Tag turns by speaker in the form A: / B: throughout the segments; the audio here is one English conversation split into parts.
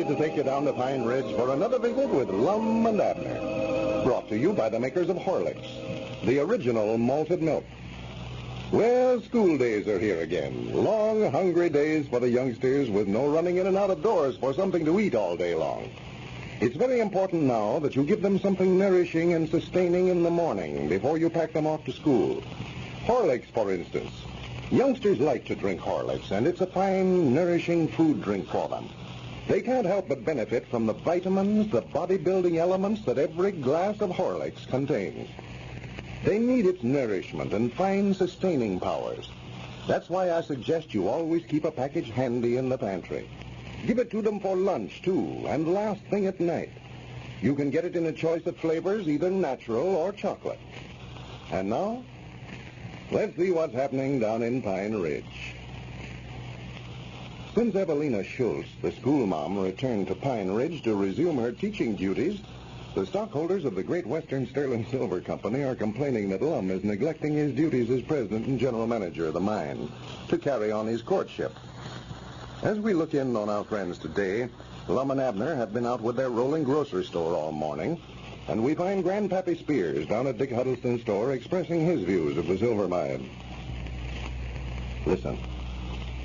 A: delighted to take you down to Pine Ridge for another visit with Lum and Abner. Brought to you by the makers of Horlicks, the original malted milk. Well, school days are here again. Long, hungry days for the youngsters with no running in and out of doors for something to eat all day long. It's very important now that you give them something nourishing and sustaining in the morning before you pack them off to school. Horlicks, for instance. Youngsters like to drink Horlicks, and it's a fine, nourishing food drink for them. They can't help but benefit from the vitamins, the bodybuilding elements that every glass of Horlicks contains. They need its nourishment and fine sustaining powers. That's why I suggest you always keep a package handy in the pantry. Give it to them for lunch, too, and last thing at night. You can get it in a choice of flavors, either natural or chocolate. And now, let's see what's happening down in Pine Ridge. Since Evelina Schultz, the schoolmom, returned to Pine Ridge to resume her teaching duties, the stockholders of the Great Western Sterling Silver Company are complaining that Lum is neglecting his duties as president and general manager of the mine to carry on his courtship. As we look in on our friends today, Lum and Abner have been out with their rolling grocery store all morning, and we find Grandpappy Spears down at Dick Huddleston's store expressing his views of the silver mine. Listen.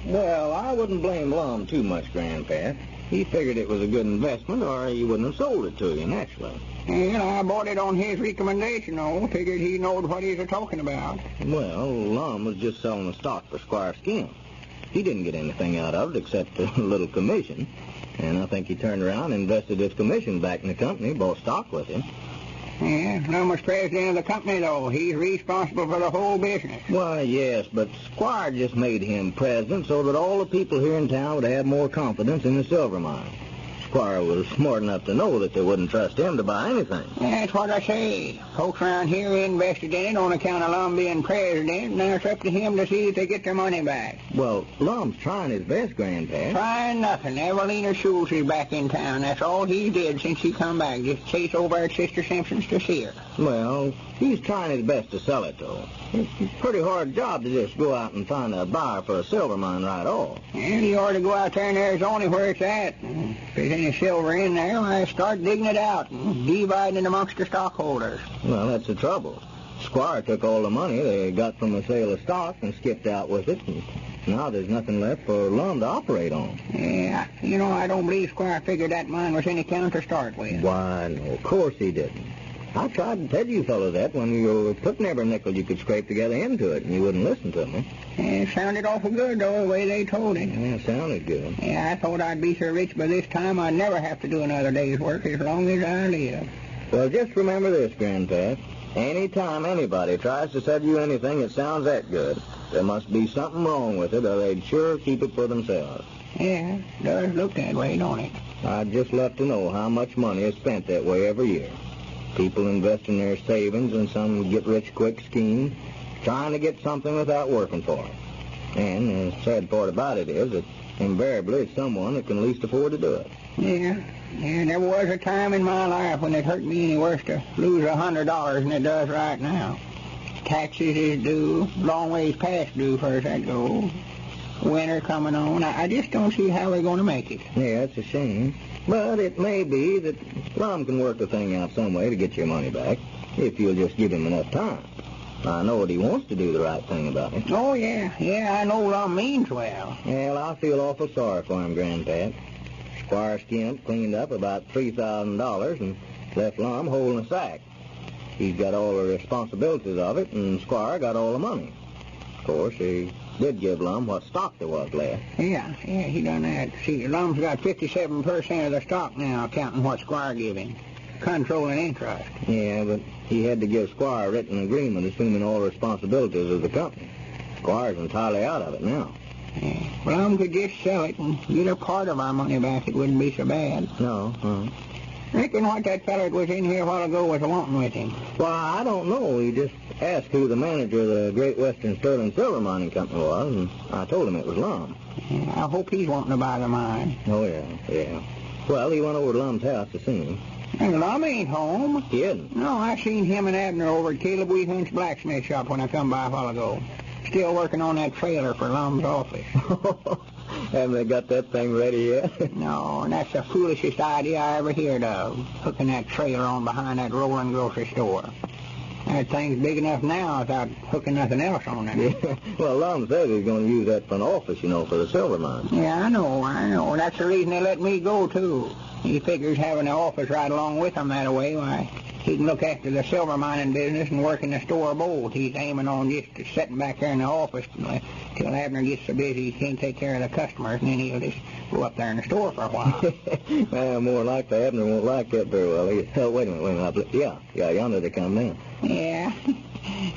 B: Well, I wouldn't blame Lum too much, Grandpa. He figured it was a good investment, or he wouldn't have sold it to you, naturally.
C: And I bought it on his recommendation, though. Figured he knowed what he's talking about.
B: Well, Lum was just selling the stock for Squire Skimp. He didn't get anything out of it except a little commission. And I think he turned around and invested his commission back in the company, bought stock with him.
C: Yeah, Lum was president of the company, though. He's responsible for the whole business.
B: Why, yes, but Squire just made him president so that all the people here in town would have more confidence in the silver mine. Squire was smart enough to know that they wouldn't trust him to buy anything.
C: That's what I say. Folks around here invested in it on account of Lum being president. Now it's up to him to see if they get their money back.
B: Well, Lum's trying his best, Grandpa.
C: Trying nothing. Evelina Schultz is back in town. That's all he did since he come back. Just chase over at Sister Simpson's to see her.
B: Well, he's trying his best to sell it, though. It's a pretty hard job to just go out and find a buyer for a silver mine right off.
C: And you ought to go out there in Arizona where it's at. If there's any silver in there, why, start digging it out and dividing it amongst the stockholders.
B: Well, that's the trouble. Squire took all the money they got from the sale of stock and skipped out with it, and now there's nothing left for Lum to operate on.
C: Yeah, I don't believe Squire figured that mine was any count to start with.
B: Why, no, of course he didn't. I tried to tell you fellows that when you were putting every nickel you could scrape together into it, and you wouldn't listen to me.
C: Yeah, it sounded awful good, though, the way they told it.
B: Yeah, it sounded good.
C: Yeah, I thought I'd be so rich by this time I'd never have to do another day's work as long as I live.
B: Well, just remember this, Grandpa. Any time anybody tries to sell you anything that sounds that good, there must be something wrong with it, or they'd sure keep it for themselves.
C: Yeah, it does look that way, don't it?
B: I'd just love to know how much money is spent that way every year. People investing their savings in some get-rich-quick scheme, trying to get something without working for it. And the sad part about it is that invariably it's someone that can least afford to do it.
C: Yeah, there was a time in my life when it hurt me any worse to lose $100 than it does right now. Taxes is due, long ways past due far as that goes. Winter coming on. I just don't see how we're going to make it.
B: Yeah, it's a shame. But it may be that Lum can work the thing out some way to get your money back, if you'll just give him enough time. I know that he wants to do the right thing about it.
C: Oh, yeah, I know Lum means well.
B: Well, I feel awful sorry for him, Grandpa. Squire Skimp cleaned up about $3,000 and left Lum holding a sack. He's got all the responsibilities of it, and Squire got all the money. Of course, he did give Lum what stock there was left.
C: Yeah, he done that. See, Lum's got 57% of the stock now, counting what Squire gave him. Controlling interest.
B: Yeah, but he had to give Squire a written agreement assuming all the responsibilities of the company. Squire's entirely out of it now.
C: Yeah. Lum could just sell it and get a part of our money back. It wouldn't be so bad.
B: No,
C: Reckon what that fella that was in here a while ago was wanting with him.
B: Well, I don't know. He just asked who the manager of the Great Western Sterling Silver Mining Company was, and I told him it was Lum.
C: Yeah, I hope he's wanting to buy the mine.
B: Oh, yeah. Well, he went over to Lum's house to see him.
C: And Lum ain't home.
B: He isn't?
C: No, I seen him and Abner over at Caleb Wheathunt's blacksmith shop when I come by a while ago. Still working on that trailer for Lum's office.
B: Haven't they got that thing ready yet?
C: No, and that's the foolishest idea I ever heard of, hooking that trailer on behind that rolling grocery store. That thing's big enough now without hooking nothing else on it.
B: Yeah. Well, Lum said he's going to use that for an office, for the silver mine.
C: Yeah, I know. That's the reason they let me go, too. He figures having the office right along with him that way, why, he can look after the silver mining business and work in the store both. He's aiming on just sitting back there in the office till Abner gets so busy he can't take care of the customers, and then he'll just go up there in the store for a while.
B: Well, more likely Abner won't like that very well. Oh, wait a minute. Yeah, yonder they come now.
C: Yeah,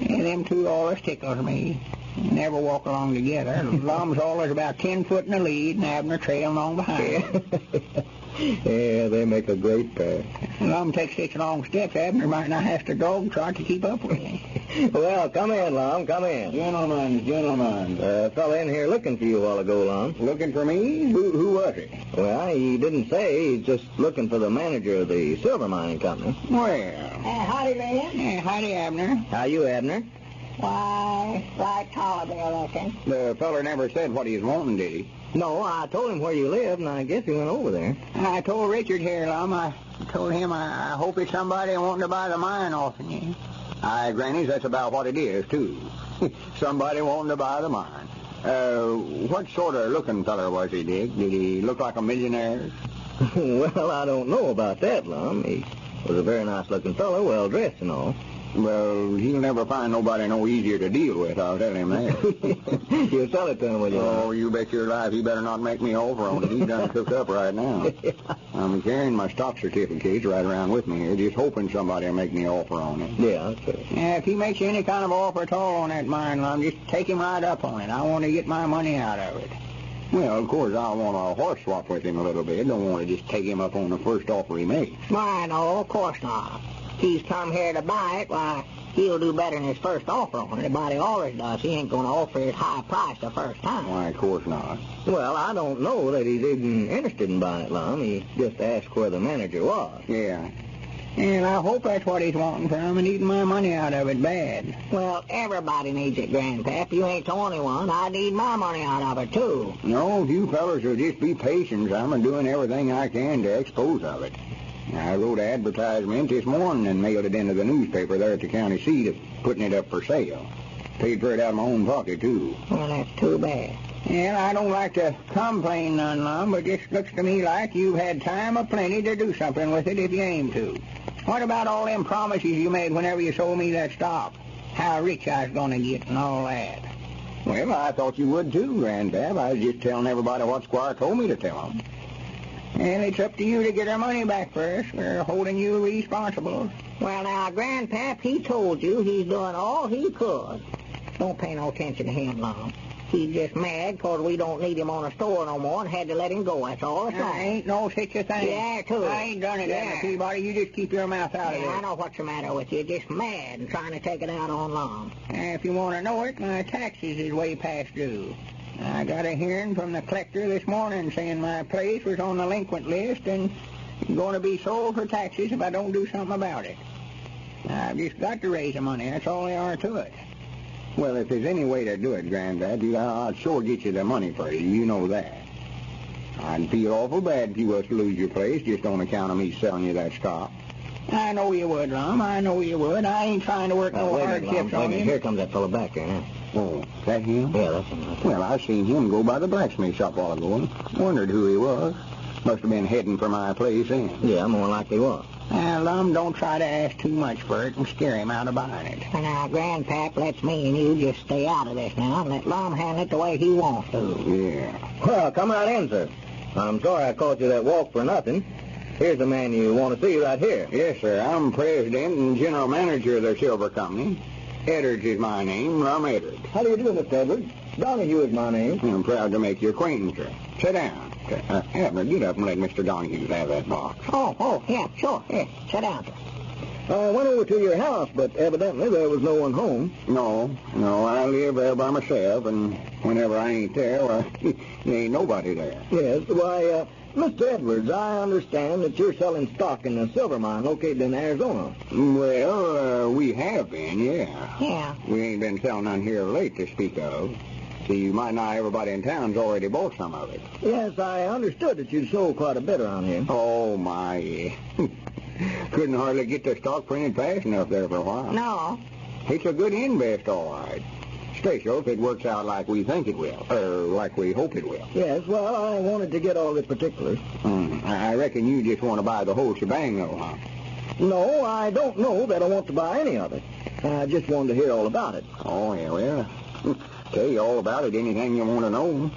C: and them two always tickles me. Never walk along together. Lum's always about 10 foot in the lead, and Abner trailing along behind.
B: Yeah, they make a great pair.
C: Lum takes such long steps, Abner might not have to dog trot to keep up with him.
B: Well, come in, Lum, come in.
C: Gentlemen.
B: A fella in here looking for you a while ago, Lum.
C: Looking for me? Who was it?
B: Well, he didn't say. He's just looking for the manager of the silver mining company.
C: Well.
D: Howdy, man.
C: Howdy, Abner.
B: How you, Abner?
D: Why, right tolerable, I reckon.
C: The feller never said what he's wanting, did he?
B: No, I told him where you lived, and I guess he went over there.
C: I told Richard here, Lum. I told him I hope it's somebody wanting to buy the mine off of you. Aye, Grannies, that's about what it is, too. Somebody wanting to buy the mine. What sort of looking feller was he, Dick? Did he look like a millionaire?
B: Well, I don't know about that, Lum. He was a very nice-looking fellow, well-dressed and all.
C: Well, he'll never find nobody no easier to deal with, I'll tell him that.
B: You'll tell it to him, will you?
C: Oh, you bet your life he better not make me over on it. He's done cooked up right now. I'm carrying my stock certificates right around with me here, just hoping somebody will make me offer on it.
B: Yeah, that's right.
C: Yeah, if he makes you any kind of offer at all on that mine, Lum, just take him right up on it. I want to get my money out of it. Well, of course, I want a horse swap with him a little bit. Don't want to just take him up on the first offer he makes.
D: Why, no, of course not. He's come here to buy it, why, he'll do better than his first offer on it. Everybody always does. He ain't going to offer his high price the first time.
C: Why, of course not.
B: Well, I don't know that he's even interested in buying it, Lum. He just asked where the manager was.
C: Yeah. And I hope that's what he's wanting from and needing my money out of it bad.
D: Well, everybody needs it, Grandpap. You ain't the only one. I need my money out of it, too.
C: No, you fellas will just be patient. I'm doing everything I can to expose of it. I wrote an advertisement this morning and mailed it into the newspaper there at the county seat of putting it up for sale. Paid for it out of my own pocket, too.
D: Well, that's too bad.
C: And I don't like to complain none, Lum, but it just looks to me like you've had time aplenty to do something with it if you aim to. What about all them promises you made whenever you sold me that stock? How rich I was going to get and all that. Well, I thought you would, too, Grandpap. I was just telling everybody what Squire told me to tell them. And it's up to you to get our money back first. We're holding you responsible.
D: Well, now, Grandpap, he told you he's doing all he could. Don't pay no attention to him, Lum. He's just mad 'cause we don't need him on the store no more and had to let him go. That's all it's
C: I ain't no such a thing.
D: Yeah, too.
C: I ain't done it, Abner Peabody. You just keep your mouth out of it.
D: I know what's the matter with you. Just mad and trying to take it out on Lum.
C: If you want to know it, my taxes is way past due. I got a hearing from the collector this morning saying my place was on the delinquent list and going to be sold for taxes if I don't do something about it. I've just got to raise the money. That's all there are to it. Well, if there's any way to do it, Granddad, I'd sure get you the money for you. You know that. I'd feel awful bad if you was to lose your place just on account of me selling you that stock. I know you would, Lum. I know you would. I ain't trying to work no hardships on you.
B: Here comes that fellow back there now.
C: Oh, is that him?
B: Yeah, that's him.
C: Well, I seen him go by the blacksmith shop a while ago and wondered who he was. Must have been heading for my place then.
B: Yeah, more likely was.
C: Lum, don't try to ask too much for it and scare him out of buying it.
D: Now, Grandpap, let's me and you just stay out of this now and let Lum handle it the way he wants to.
C: Yeah.
B: Well, come right in, sir. I'm sorry I called you that walk for nothing. Here's the man you want to see right here.
C: Yes, sir. I'm president and general manager of the silver company. Edwards is my name, Lum Edwards.
B: How do you do, Mr. Edwards? Donahue is my name.
C: I'm proud to make your acquaintance, sir. Sit down. Abner, get up and let Mr. Donahue have that box.
D: Oh, yeah, sure. Here, sit down, sir.
B: I went over to your house, but evidently there was no one home.
C: No, I live there by myself, and whenever I ain't there, well, there ain't nobody there.
B: Yes, why, Mr. Edwards, I understand that you're selling stock in a silver mine located in Arizona.
C: Well, we have been, yeah.
D: Yeah.
C: We ain't been selling none here late to speak of. See, you might not everybody in town's already bought some of it.
B: Yes, I understood that you'd sold quite a bit around here.
C: Oh, my. Couldn't hardly get the stock printed fast enough there for a while.
D: No.
C: It's a good invest, all right. Especially if it works out like we think it will, or like we hope it will.
B: Yes, well, I wanted to get all the particulars.
C: I reckon you just want to buy the whole shebang, though, huh?
B: No, I don't know that I want to buy any of it. I just wanted to hear all about it.
C: Oh, yeah, well, tell you all about it, anything you want to know.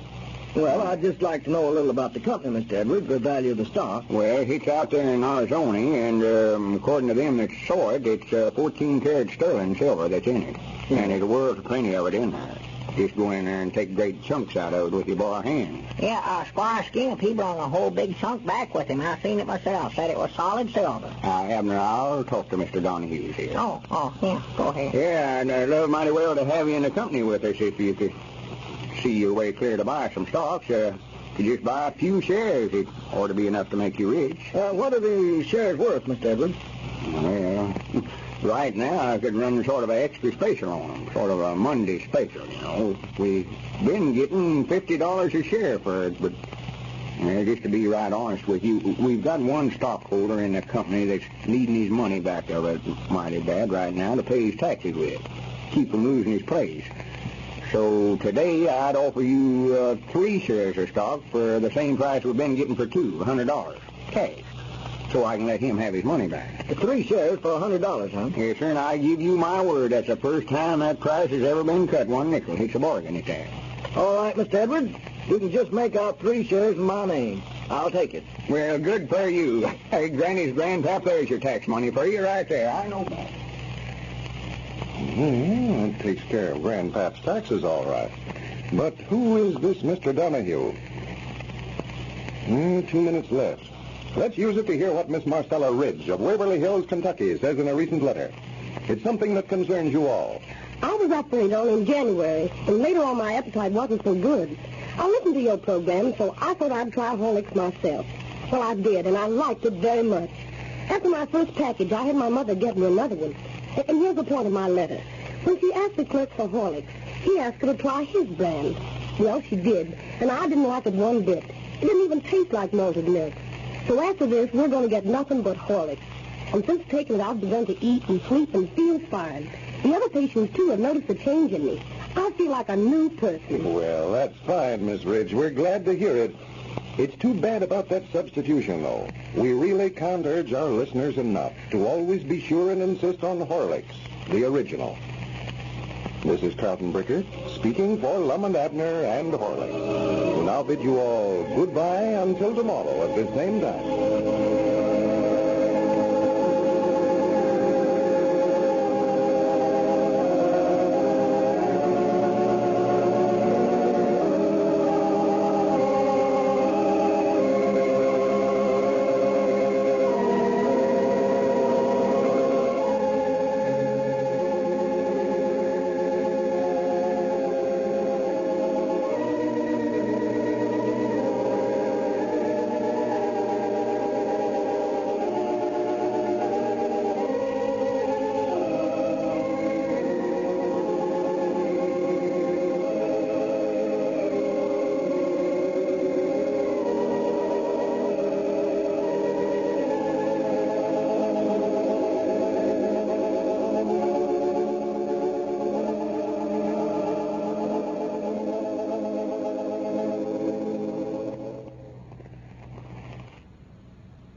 B: Well, I'd just like to know a little about the company, Mr. Edwards, the value of the stock.
C: Well, it's out there in Arizona, and according to them that saw it, it's 14-karat sterling silver that's in it. And there's worth plenty of it in there. Just go in there and take great chunks out of it with your bare hands.
D: Yeah, Squire Skimp, he brought a whole big chunk back with him. I seen it myself. Said it was solid silver.
C: Abner, I'll talk to Mr. Donahue here.
D: Oh, yeah, go ahead.
C: Yeah, and I'd love mighty well to have you in the company with us if you could see your way clear to buy some stocks. You just buy a few shares. It ought to be enough to make you rich.
B: What are the shares worth, Mr. Edwards?
C: Well, right now I could run sort of an extra special on them, sort of a Monday special, you know. We've been getting $50 a share for it, but just to be right honest with you, we've got one stockholder in the company that's needing his money back of it mighty bad right now to pay his taxes with, keep from losing his place. So today I'd offer you 3 shares of stock for the same price we've been getting for $100 cash, so I can let him have his money back.
B: 3 shares for $100, huh?
C: Yes, sir, and I give you my word, that's the first time that price has ever been cut 1 nickel. It's a bargain, it's that.
B: All right, Mr. Edwards. You can just make out 3 shares in my name. I'll take it.
C: Well, good for you. Hey, Granny's grandpap, there's your tax money for you right there. I know that.
A: It takes care of Grandpap's taxes, all right. But who is this Mr. Donahue? 2 minutes left. Let's use it to hear what Miss Marcella Ridge of Waverly Hills, Kentucky, says in a recent letter. It's something that concerns you all.
E: I was up for it all in January, and later on my appetite wasn't so good. I listened to your program, so I thought I'd try Horlicks myself. Well, I did, and I liked it very much. After my first package, I had my mother get me another one. And here's the point of my letter. When she asked the clerk for Horlicks, he asked her to try his brand. Well, she did, and I didn't like it one bit. It didn't even taste like malted milk. So after this, we're going to get nothing but Horlicks. And since taking it, I've begun to eat and sleep and feel fine. The other patients, too, have noticed a change in me. I feel like a new person.
A: Well, that's fine, Miss Ridge. We're glad to hear it. It's too bad about that substitution, though. We really can't urge our listeners enough to always be sure and insist on Horlicks, the original. This is Carlton Bricker, speaking for Lum and Abner and Horlicks. We now bid you all goodbye until tomorrow at this same time.